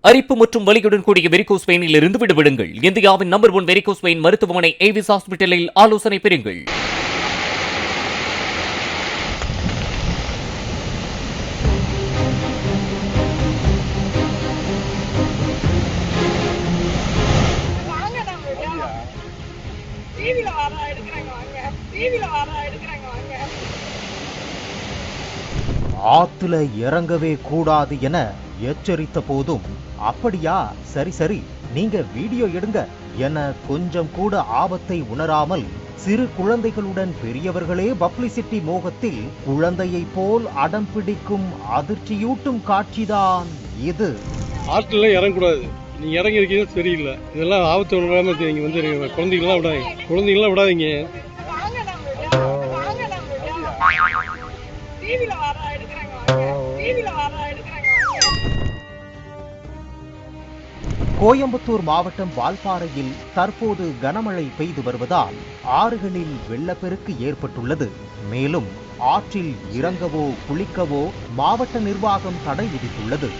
அரிப்பு மற்றும் வலியுடன் கூடிய வெரிகோஸ் வெயினில் இருந்து விடுபடுங்கள். இந்தியாவின் நம்பர் 1 வெரிகோஸ் வெயின் மருத்துவமனை ஏவிஸ் ஹாஸ்பிட்டலில் ஆலோசனை பெறுங்கள். ஆத்துல இறங்கவே கூடாது என எச்சரித்த போதும் அப்படியா, சரி சரி நீங்க வீடியோ எடுங்க என கொஞ்சம் கூட ஆபத்தை உணராமல் சிறு குழந்தைகளுடன் பெரியவர்களே பப்ளிசிட்டி மோகத்தில் குழந்தையை போல் அடம் பிடிக்கும் அதிர்ச்சியூட்டும் காட்சிதான் இது. ஆற்றுல இறங்கக்கூடாது, நீங்க இறங்கி இருக்கீங்க சரியில்லை. இதெல்லாம் ஆபத்து உணராம நீங்க வந்து குழந்தைகள்லாம் விடாதீங்க. கோயம்புத்தூர் மாவட்டம் வால்பாறையில் தற்போது கனமழை பெய்து வருவதால் ஆறுகளில் வெள்ளப்பெருக்கு ஏற்பட்டுள்ளது. மேலும் ஆற்றில் இறங்கவோ குளிக்கவோ மாவட்ட நிர்வாகம் தடை விதித்துள்ளது.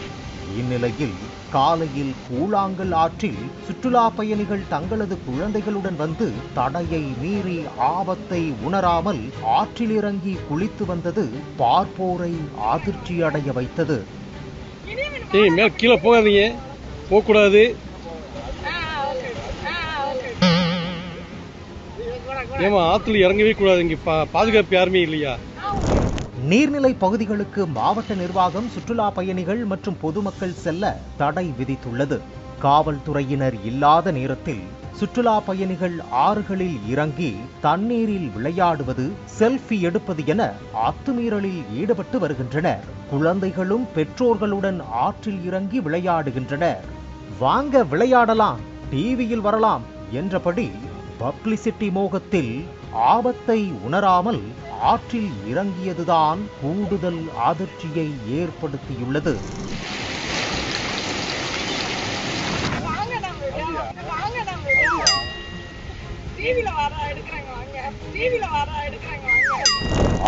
இந்நிலையில் காலையில் கூழாங்கல் ஆற்றில் சுற்றுலா பயணிகள் தங்களது குழந்தைகளுடன் வந்து தடையை மீறி ஆபத்தை உணராமல் ஆற்றில் இறங்கி குளித்து வந்தது பார்ப்போரை அதிர்ச்சி அடைய வைத்தது. கீழே போகாதீங்க, போகக்கூடாது. ஏமா ஆத்துல இறங்கவே கூடாது, இங்க பாதுகாப்பு யாருமே இல்லையா? நீர்நிலை பகுதிகளுக்கு மாவட்ட நிர்வாகம் சுற்றுலா பயணிகள் மற்றும் பொதுமக்கள் செல்ல தடை விதித்துள்ளது. காவல்துறையினர் இல்லாத நேரத்தில் சுற்றுலா பயணிகள் ஆறுகளில் இறங்கி தண்ணீரில் விளையாடுவது, செல்ஃபி எடுப்பது என அத்துமீறலில் ஈடுபட்டு வருகின்றனர். குழந்தைகளும் பெற்றோர்களுடன் ஆற்றில் இறங்கி விளையாடுகின்றனர். வாங்க விளையாடலாம், டிவியில் வரலாம் என்றபடி பப்ளிசிட்டி மோகத்தில் ஆபத்தை உணராமல் ஆற்றில் இறங்கியதுதான் கூடுதல் அதிர்ச்சியை ஏற்படுத்தியுள்ளது.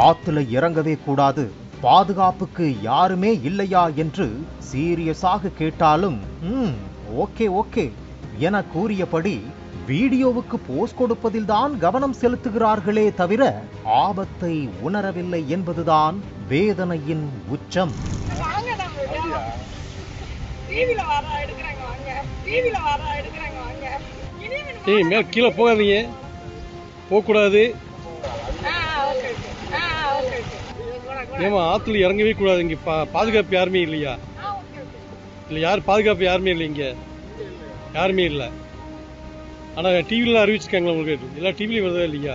ஆத்துல இறங்கவே கூடாது, பாதுகாப்புக்கு யாருமே இல்லையா என்று சீரியஸாக கேட்டாலும் ஓகே ஓகே என கூறியபடி வீடியோவுக்கு போஸ்ட் கொடுப்பதில்தான் கவனம் செலுத்துகிறார்களே தவிர ஆபத்தை உணரவில்லை என்பதுதான் வேதனையின் உச்சம். கீழே போகாதீங்க, போகக்கூடாது. ஏமா ஆத்துல இறங்கவே கூடாது, இங்க பாதுகாப்பு யாருமே இல்லையா? இல்ல யார் பாதுகாப்பு யாருமே இல்லை, இங்க யாருமே இல்லை. ஆனா டிவில அறிவிச்சிருக்காங்களா உங்களுக்கு? எல்லா டிவிலையும் வருதா இல்லையா?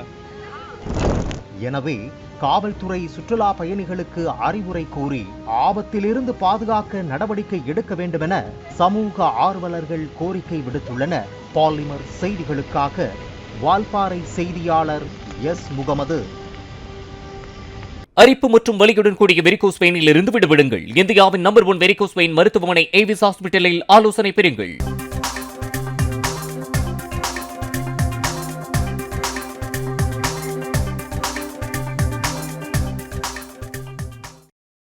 எனவே காவல்துறை சுற்றுலா பயணிகளுக்கு அறிவுரை கூறி ஆபத்திலிருந்து பாதுகாக்க நடவடிக்கை எடுக்க வேண்டும் என சமூக ஆர்வலர்கள் கோரிக்கை விடுத்துள்ளனர். பாலிமர் செய்திகளுக்காக வால்பாறை செய்தியாளர் எஸ். முகமது. அரிப்பு மற்றும் வலியுடன் கூடிய வெரிகோஸ் வெயினில் இருந்து விடுபடுங்கள். இந்தியாவின் நம்பர் 1 வெரிகோஸ் வெயின் மருத்துவமனை ஏவிஸ் ஹாஸ்பிட்டலில் ஆலோசனை பெறுங்கள்.